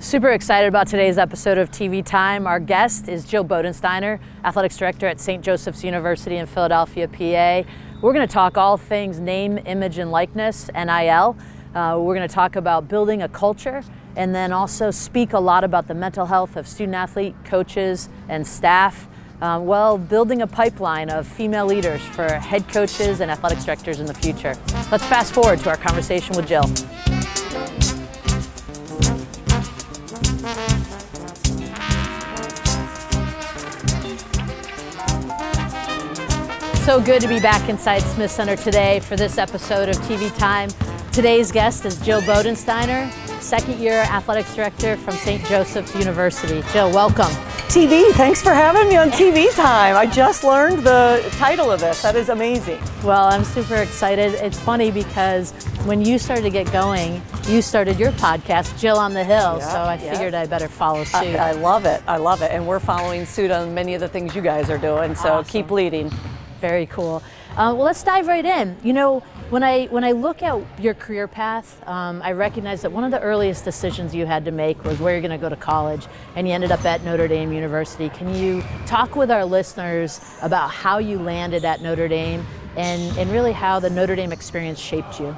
Super excited about today's episode of TV Time. Our guest is Jill Bodensteiner, Athletics Director at St. Joseph's University in Philadelphia, PA. We're going to talk all things name, image, and likeness, NIL. We're going to talk about building a culture and then also speak a lot about the mental health of student athlete, coaches, and staff. Building a pipeline of female leaders for head coaches and athletics directors in the future. Let's fast forward to our conversation with Jill. So good to be back inside Smith Center today for this episode of TV Time. Today's guest is Jill Bodensteiner, second-year athletics director from St. Joseph's University. Jill, welcome. TV, thanks for having me on TV Time. I just learned the title of this. That is amazing. Well, I'm super excited. It's funny because when you started to get going, you started your podcast, Jill on the Hill, so I figured I better follow suit. I love it. I love it. And we're following suit on many of the things you guys are doing, so Awesome. Keep leading. Very cool. Let's dive right in. You know, when I look at your career path, I recognize that one of the earliest decisions you had to make was where you're going to go to college, and you ended up at Notre Dame University. Can you talk with our listeners about how you landed at Notre Dame and really how the Notre Dame experience shaped you?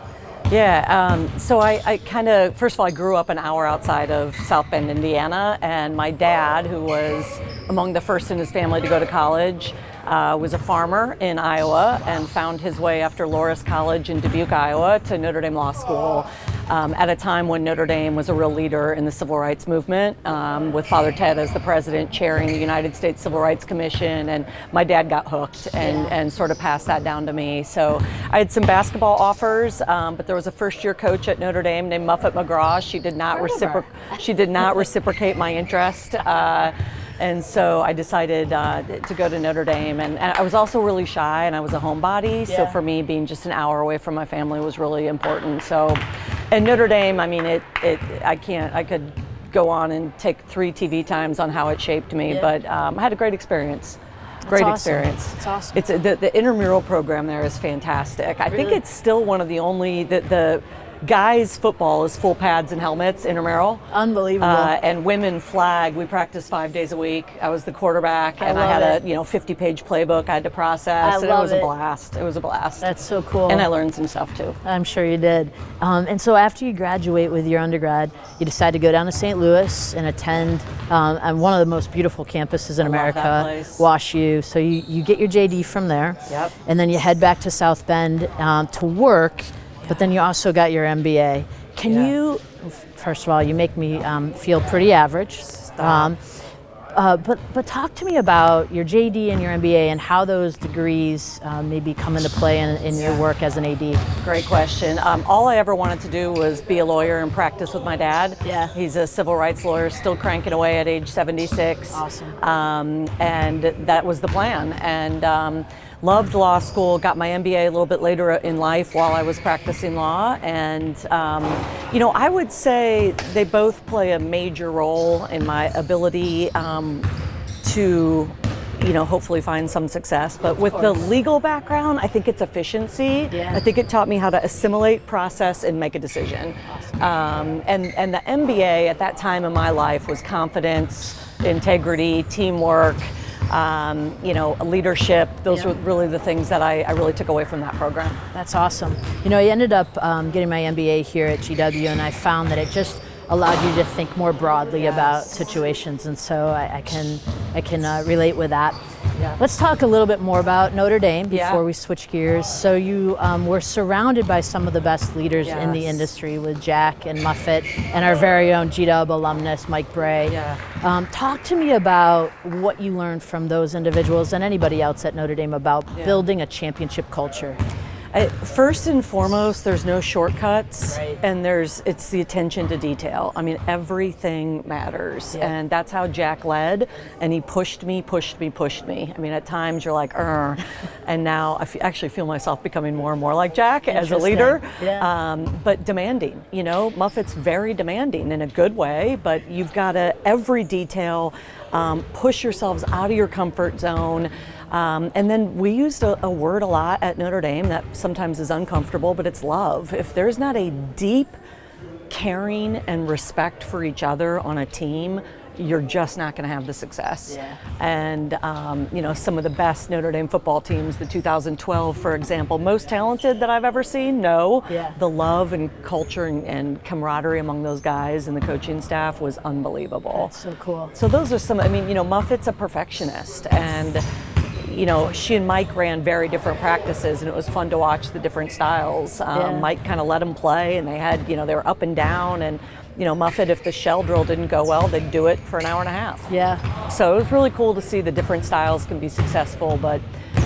Yeah, so I kind of, first of all, I grew up an hour outside of South Bend, Indiana, and my dad, who was among the first in his family to go to college, was a farmer in Iowa and found his way after Loras College in Dubuque, Iowa, to Notre Dame Law School at a time when Notre Dame was a real leader in the civil rights movement, with Father Ted as the president chairing the United States Civil Rights Commission, and my dad got hooked and sort of passed that down to me. So I had some basketball offers, but there was a first-year coach at Notre Dame named Muffet McGraw. She did not reciprocate my interest. And so I decided to go to Notre Dame, and I was also really shy, and I was a homebody. So for me, being just an hour away from my family was really important. So, and Notre Dame, I mean, I could go on and take 3 TV times on how it shaped me, but I had a great experience. Great experience. It's awesome. It's the intramural program there is fantastic. I think it's still one of the only the guys football is full pads and helmets, intramural. Unbelievable. And women flag, we practice 5 days a week. I was the quarterback, and I had a 50-page playbook I had to process. It was a blast. It was a blast. That's so cool. And I learned some stuff too. I'm sure you did. And so after you graduate with your undergrad, you decide to go down to St. Louis and attend one of the most beautiful campuses in America, Wash U. So you get your JD from there. Yep. And then you head back to South Bend to work. But then you also got your MBA. Can you, first of all, you make me feel pretty average. But talk to me about your JD and your MBA and how those degrees maybe come into play in your work as an AD. Great question. All I ever wanted to do was be a lawyer and practice with my dad. Yeah. He's a civil rights lawyer, still cranking away at age 76. Awesome. And that was the plan. And loved law school, got my MBA a little bit later in life while I was practicing law. And, I would say they both play a major role in my ability to, hopefully find some success. But with the legal background, I think it's efficiency. Yeah. I think it taught me how to assimilate, process, and make a decision. Awesome. And the MBA at that time in my life was confidence, integrity, teamwork, leadership. Those were really the things that I really took away from that program. That's awesome. I ended up getting my MBA here at GW, and I found that it just allowed you to think more broadly about situations, and so I can relate with that. Yeah. Let's talk a little bit more about Notre Dame before we switch gears. So you were surrounded by some of the best leaders in the industry with Jack and Muffet and our very own GW alumnus, Mike Bray. Yeah. Talk to me about what you learned from those individuals and anybody else at Notre Dame about building a championship culture. First and foremost, there's no shortcuts, and it's the attention to detail. I mean, everything matters, and that's how Jack led, and he pushed me. I mean, at times you're like, and now I actually feel myself becoming more and more like Jack as a leader, but demanding. Muffet's very demanding in a good way, but you've got to, every detail, push yourselves out of your comfort zone. And then we used a word a lot at Notre Dame that sometimes is uncomfortable, but it's love. If there's not a deep caring and respect for each other on a team, you're just not going to have the success. Yeah. And some of the best Notre Dame football teams, the 2012, for example, most talented that I've ever seen. No, Yeah. the love and culture and camaraderie among those guys and the coaching staff was unbelievable. That's so cool. So those are some. Muffet's a perfectionist, and she and Mike ran very different practices, and it was fun to watch the different styles. Mike kind of let them play, and they had, they were up and down, and Muffet, if the shell drill didn't go well, they'd do it for an hour and a half. Yeah. So it was really cool to see the different styles can be successful, but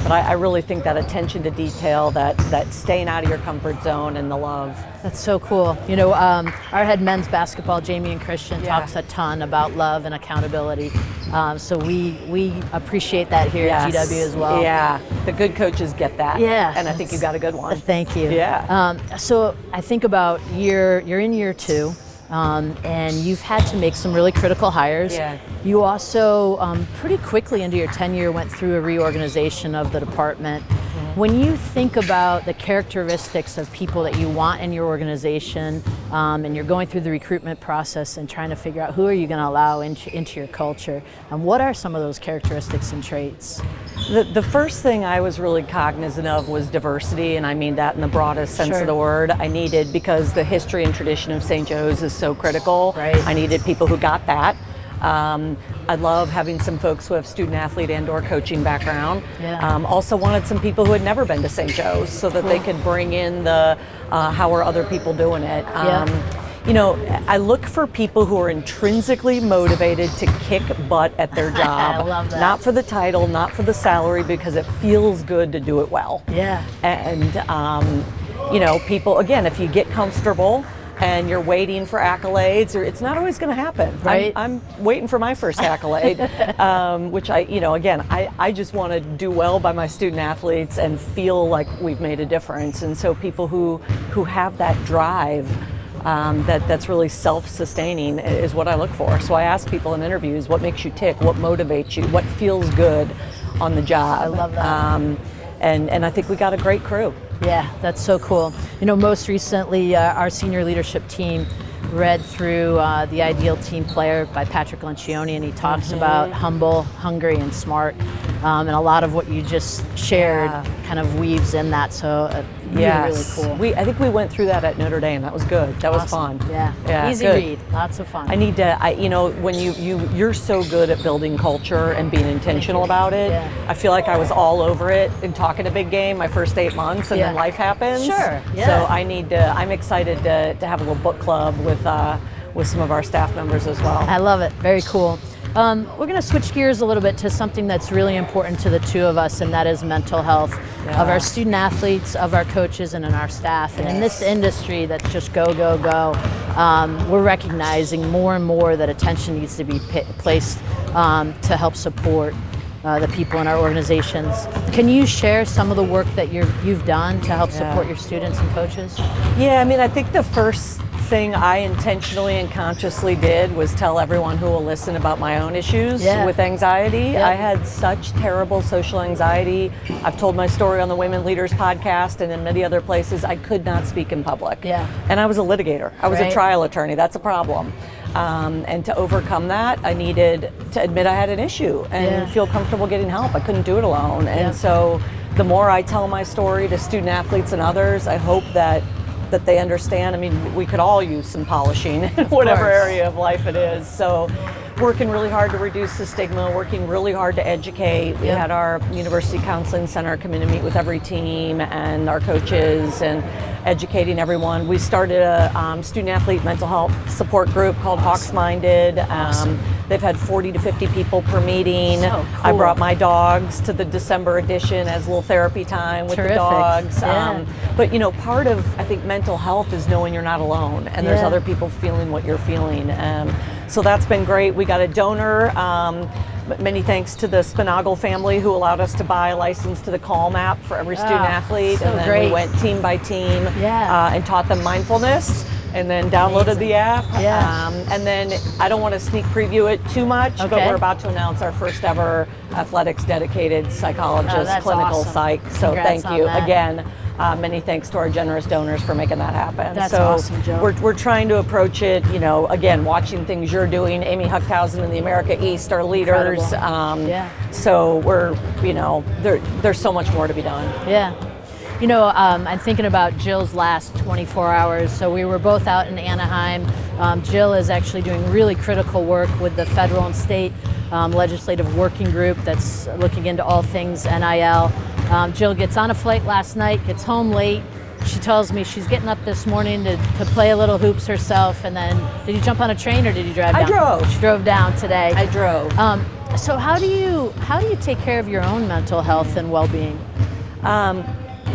I really think that attention to detail, that staying out of your comfort zone, and the love. That's so cool. Our head men's basketball, Jamie and Christian, Yeah. talks a ton about love and accountability. So we appreciate that here at GW as well. Yeah, the good coaches get that. Yeah. And I think you got a good one. Thank you. Yeah. So I think about you're in year 2. And you've had to make some really critical hires. Yeah. You also pretty quickly into your tenure went through a reorganization of the department. Mm-hmm. When you think about the characteristics of people that you want in your organization, and you're going through the recruitment process and trying to figure out who are you going to allow into your culture, what are some of those characteristics and traits? The first thing I was really cognizant of was diversity, and I mean that in the broadest sense Sure. of the word. I needed, because the history and tradition of St. Joe's is so critical, Right. I needed people who got that. I love having some folks who have student athlete and or coaching background. Yeah. Also wanted some people who had never been to St. Joe's so that they could bring in the how are other people doing it. I look for people who are intrinsically motivated to kick butt at their job. I love that. Not for the title, not for the salary, because it feels good to do it well. Yeah. And, people, again, if you get comfortable and you're waiting for accolades, it's not always going to happen. Right. I'm waiting for my first accolade, which I just want to do well by my student athletes and feel like we've made a difference. And so people who have that drive, that's really self-sustaining is what I look for. So I ask people in interviews, what makes you tick? What motivates you? What feels good on the job? I love that. And I think we got a great crew. Yeah, that's so cool. Most recently, our senior leadership team read through The Ideal Team Player by Patrick Lencioni, and he talks about humble, hungry, and smart. And a lot of what you just shared kind of weaves in that, so really cool. I think we went through that at Notre Dame. That was good. That was fun. Yeah. Easy good. read, lots of fun. I need to, when you're so good at building culture and being intentional about it, I feel like I was all over it and talking a big game my first 8 months, and then life happens. Sure, yeah. So I'm excited to have a little book club with some of our staff members as well. I love it, very cool. We're going to switch gears a little bit to something that's really important to the two of us, and that is mental health of our student athletes, of our coaches, and in our staff. And in this industry that's just go, go, go, we're recognizing more and more that attention needs to be placed to help support the people in our organizations. Can you share some of the work that you've done to help support your students and coaches? Yeah, I think the first thing I intentionally and consciously did was tell everyone who will listen about my own issues with anxiety. Yep. I had such terrible social anxiety. I've told my story on the Women Leaders podcast and in many other places. I could not speak in public. Yeah. And I was a litigator. I was a trial attorney. That's a problem. And to overcome that, I needed to admit I had an issue and feel comfortable getting help. I couldn't do it alone. And so the more I tell my story to student athletes and others, I hope that they understand. We could all use some polishing in whatever area of life it is. So working really hard to reduce the stigma, working really hard to educate. We had our University Counseling Center come in and meet with every team and our coaches and educating everyone. We started a student athlete mental health support group called Hawks Minded. They've had 40 to 50 people per meeting. So cool. I brought my dogs to the December edition as a little therapy time with the dogs. But part of, I think, mental health is knowing you're not alone and there's other people feeling what you're feeling. So that's been great. We got a donor. Many thanks to the Spinagle family who allowed us to buy a license to the Calm app for every student athlete. So and then we went team by team and taught them mindfulness and then downloaded the app. And then I don't want to sneak preview it too much, but we're about to announce our first ever athletics dedicated psychologist clinical psych. So thank you again. Many thanks to our generous donors for making that happen. That's so awesome, Jill. We're trying to approach it, again, watching things you're doing. Amy Huckhausen and the America East are leaders. So we're, there's so much more to be done. Yeah. I'm thinking about Jill's last 24 hours. So we were both out in Anaheim. Jill is actually doing really critical work with the federal and state legislative working group that's looking into all things NIL. Jill gets on a flight last night, gets home late. She tells me she's getting up this morning to play a little hoops herself. And then, did you jump on a train or did you drive down? I drove. She drove down today. I drove. So how do you take care of your own mental health and well-being?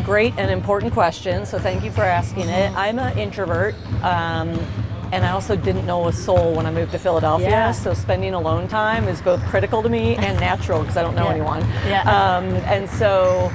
Great and important question, so thank you for asking it. I'm an introvert, and I also didn't know a soul when I moved to Philadelphia, so spending alone time is both critical to me and natural because I don't know anyone. And so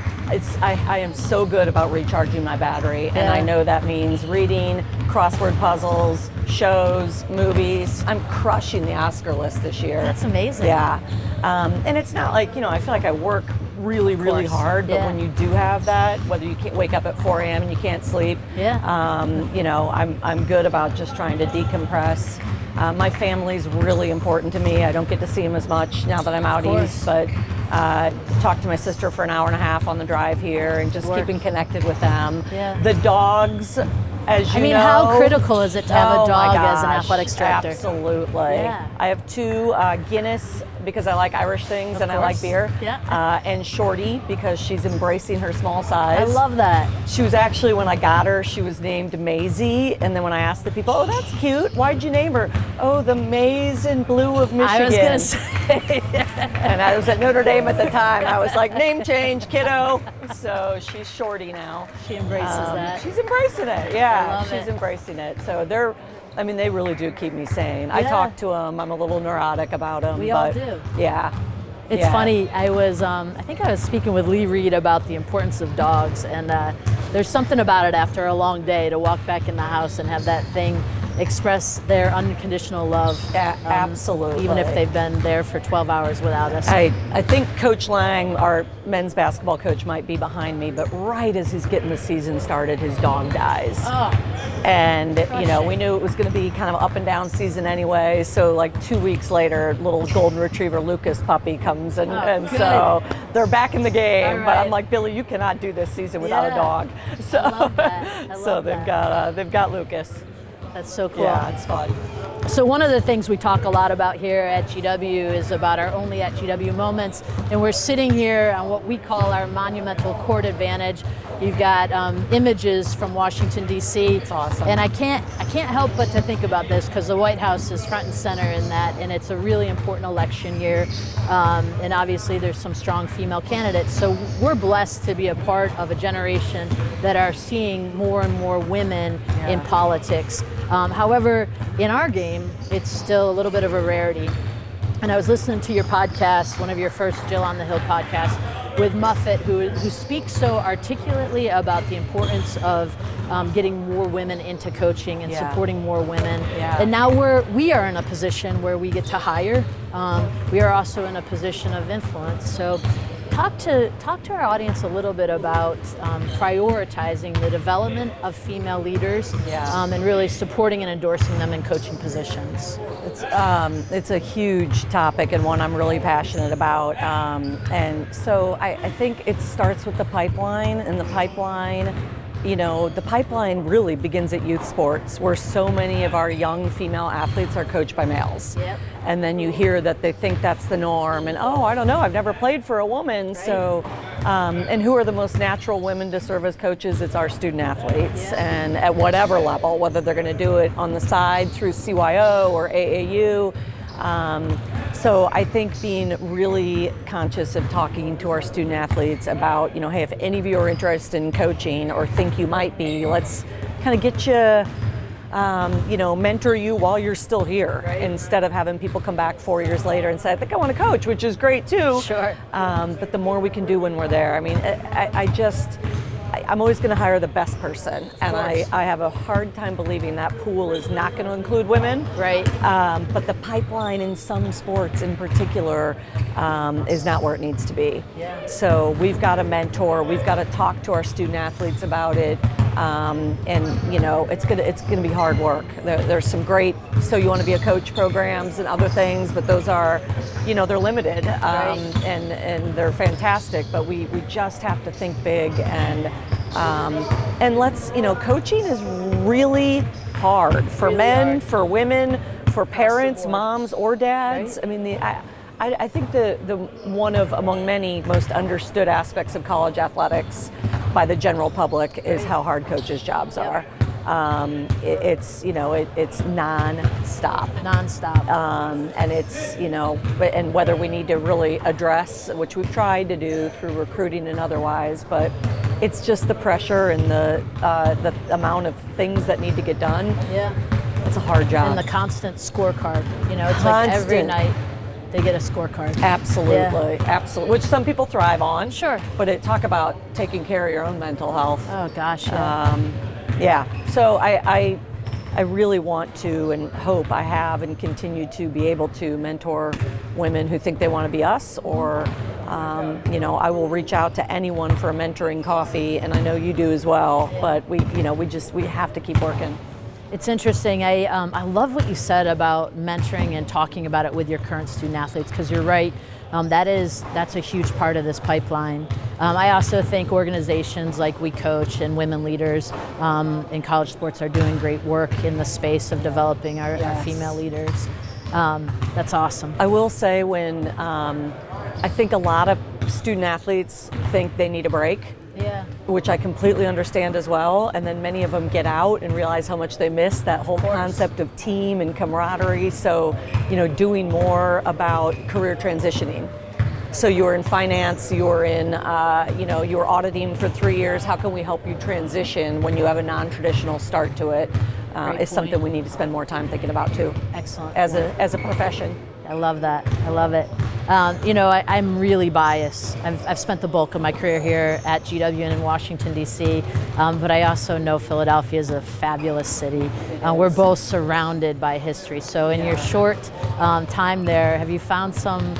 I am so good about recharging my battery, and I know that means reading, crossword puzzles, shows, movies. I'm crushing the Oscar list this year. That's amazing. Yeah. And it's not like, I feel like I work really hard, but when you do have that, whether you can't wake up at 4 a.m. and you can't sleep, I'm good about just trying to decompress. My family's really important to me. I don't get to see them as much now that I'm out east, but talk to my sister for an hour and a half on the drive here and just keeping connected with them. The dogs, as you know. How critical is it to have a dog as an athletics director? Absolutely. I have 2 Guinness because I like Irish things and I like beer. And Shorty because she's embracing her small size. I love that. She was actually, when I got her, she was named Maisie. And then when I asked the people, oh, that's cute. Why'd you name her? Oh, the maize and blue of Michigan. I was going to say. And I was at Notre Dame at the time. I was like, name change, kiddo. So she's Shorty now. She embraces that. She's embracing it. Yeah, she's embracing it. So they really do keep me sane. I talk to them. I'm a little neurotic about them. We all do. Yeah. It's funny. I think I was speaking with Lee Reed about the importance of dogs, and there's something about it after a long day to walk back in the house and have that thing express their unconditional love. Absolutely. Even if they've been there for 12 hours without us. I think Coach Lang, our men's basketball coach, might be behind me, but right as he's getting the season started, his dog dies. And, we knew it was going to be kind of up and down season anyway. So like 2 weeks later, little golden retriever Lucas puppy comes and so they're back in the game. But I'm like, Billy, you cannot do this season without a dog. So, I love that. they've got Lucas. That's so cool. Yeah, it's fun. So one of the things we talk a lot about here at GW is about our Only at GW moments, and we're sitting here on what we call our monumental court advantage. You've got images from Washington, D.C. It's awesome. And I can't help but to think about this because the White House is front and center in that, and it's a really important election year. And obviously there's some strong female candidates. So we're blessed to be a part of a generation that are seeing more and more women in politics. However, in our game, it's still a little bit of a rarity. And I was listening to your podcast, one of your first Jill on the Hill podcasts, with Muffet, who speaks so articulately about the importance of getting more women into coaching and supporting more women. And now we are in a position where we get to hire. We are also in a position of influence. So talk to our audience a little bit about prioritizing the development of female leaders and really supporting and endorsing them in coaching positions. It's a huge topic and one I'm really passionate about. And so I think it starts with the pipeline, and the pipeline really begins at youth sports, where so many of our young female athletes are coached by males. And then you hear that they think that's the norm, and I don't know, I've never played for a woman. So, and who are the most natural women to serve as coaches? It's our student athletes, and at whatever level, whether they're going to do it on the side through CYO or AAU. So I think being really conscious of talking to our student athletes about, hey, if any of you are interested in coaching or think you might be, let's kind of get you, mentor you while you're still here, instead of having people come back 4 years later and say, I think I want to coach, which is great too. Sure. But the more we can do when we're there. I mean, I'm always going to hire the best person, and course. I have a hard time believing that pool is not going to include women. Right. But the pipeline in some sports in particular is not where it needs to be. Yeah. So we've got to mentor, we've got to talk to our student athletes about it, and you know, it's gonna be hard work. There's some great So You Want to Be a Coach programs and other things, but those are, you know, they're limited, Right. and they're fantastic, but we just have to think big, and let's, you know, coaching is really hard for Really men, hard. for women, for parents, board. moms or dads. Right. I mean, I think the one of among many most understood aspects of college athletics by the general public is how hard coaches' jobs Yep. are. It's, you know, it's non-stop. Non-stop. And it's, you know, and whether we need to really address, which we've tried to do through recruiting and otherwise, but it's just the pressure and the amount of things that need to get done. Yeah. It's a hard job. And the constant scorecard. You know, it's like every Constant. night they get a scorecard. Absolutely, absolutely. Which some people thrive on. Sure. But talk about taking care of your own mental health. Oh gosh, yeah. Yeah. So I really want to and hope I have and continue to be able to mentor women who think they want to be us, or you know, I will reach out to anyone for a mentoring coffee, and I know you do as well. But we have to keep working. It's interesting. I love what you said about mentoring and talking about it with your current student athletes, because you're right. That's a huge part of this pipeline. I also think organizations like We Coach and Women Leaders in college sports are doing great work in the space of developing our female leaders. That's awesome. I will say, when I think a lot of student athletes think they need a break. Yeah. Which I completely understand as well, and then many of them get out and realize how much they miss that whole concept of team and camaraderie. So, you know, doing more about career transitioning. So you're in finance, you're in, you know, you're auditing for 3 years. How can we help you transition when you have a non-traditional start to it? Is something we need to spend more time thinking about too. Excellent. As a profession. I love that. I love it. You know, I'm really biased. I've spent the bulk of my career here at GW and in Washington, D.C., but I also know Philadelphia is a fabulous city. We're both surrounded by history. So in your short time there, have you found some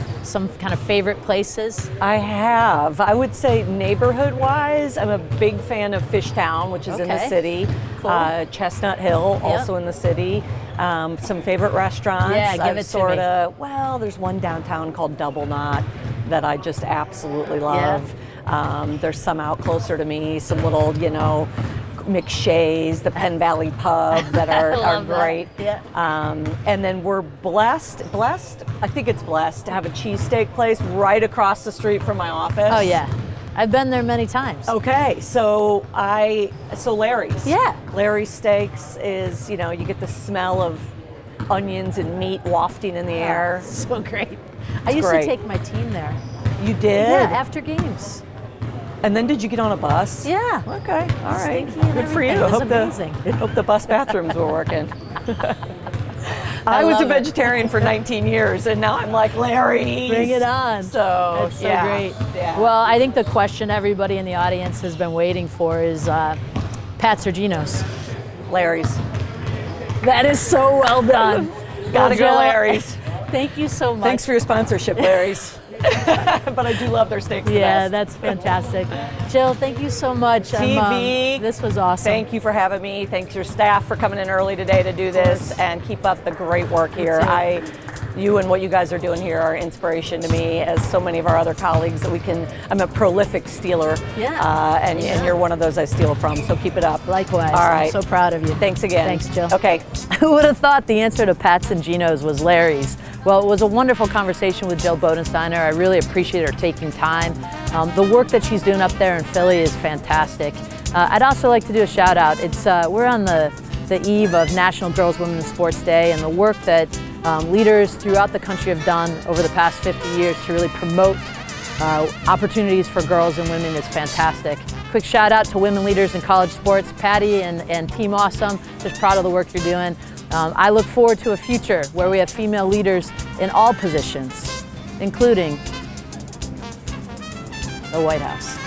kind of favorite places? I have. I would say neighborhood-wise, I'm a big fan of Fishtown, which is in the city. Cool. Chestnut Hill, also in the city. Some favorite restaurants. Yeah, give it to me. Well, there's one downtown called Double Knot that I just absolutely love. There's some out closer to me, some little, you know, McShay's, the Penn Valley Pub that are great. Yeah. And then we're blessed, I think it's blessed, to have a cheesesteak place right across the street from my office. Oh yeah. I've been there many times. Okay, so Larry's. Yeah. Larry's Steaks is, you know, you get the smell of onions and meat wafting in the air. So great. I used great. to take my team there. You did? Yeah, after games. And then did you get on a bus? Yeah. Okay, all right. Stinky and Good for you. everything. It was amazing. Hope the bus bathrooms were working. I was a love it. vegetarian for 19 years, and now I'm like, Larry's. Bring it on. So, That's so yeah. great. Yeah. Well, I think the question everybody in the audience has been waiting for is Pat's or Geno's? Larry's. That is so well done. Gotta go Jill, Larry's. Thank you so much. Thanks for your sponsorship, Larry's. But I do love their steaks the Yeah, best. that's fantastic. Jill, thank you so much. TV. This was awesome. Thank you for having me. Thanks your staff for coming in early today to do this, and keep up the great work here. You and what you guys are doing here are inspiration to me, as so many of our other colleagues that I'm a prolific stealer. And you're one of those I steal from, so keep it up. Likewise. All right. I'm so proud of you. Thanks again. Thanks, Jill. Okay. Who would have thought the answer to Pat's and Geno's was Larry's? Well, it was a wonderful conversation with Jill Bodensteiner. I really appreciate her taking time. The work that she's doing up there in Philly is fantastic. I'd also like to do a shout out. We're on the eve of National Girls, Women in Sports Day, and the work that leaders throughout the country have done over the past 50 years to really promote opportunities for girls and women is fantastic. Quick shout out to women leaders in college sports, Patty and Team Awesome. Just proud of the work you're doing. I look forward to a future where we have female leaders in all positions, including the White House.